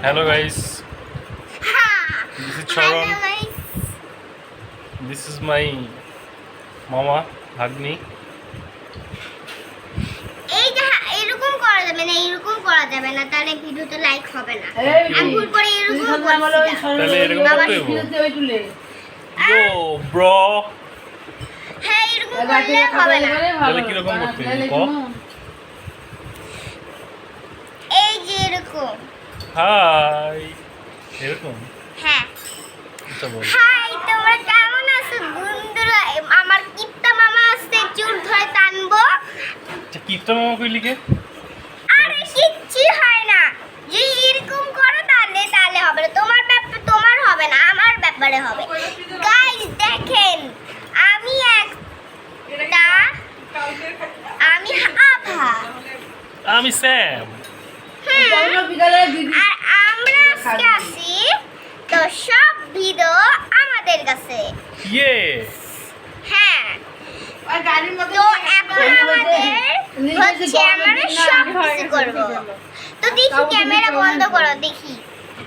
Hello guys, this is Charan. This is my mama, Agni. এই যে এরকম করা যাবে না, এরকম করা যাবে না, তাহলে ভিডিওতে লাইক হবে না। আমি ভুল করে এরকম করছি। তাহলে এরকম করতে হবে। Yo bro. হ্যাঁ, এরকম করলে হবে না। তাহলে কি রকম করতে হবে? ক এই যে এরকম। হাই। এরকম? হ্যাঁ। আচ্ছা বল। হাই, তোমরা কেমন আছো বন্ধুরা? আমার কিপ্টা মামা আসছে, চুল ধরে টানবো। আচ্ছা কিপটা মামা কইলি কে? আরে কিচ্ছু হয় না। যে এরকম করো তাহলে হবে না। তোমার ব্যাপারে তোমার হবে না, আমার ব্যাপারে হবে। গাইস দেখেন, আমি আভা। আমি স্যাম। আর আমরা আজকে আছি তো সব ভিডিও আমাদের কাছে। ইয়েস। হ্যাঁ, তো এখন আমাদের হচ্ছে আমরা সব কিছু করবো। তো দেখি, ক্যামেরা বন্ধ করো, দেখি।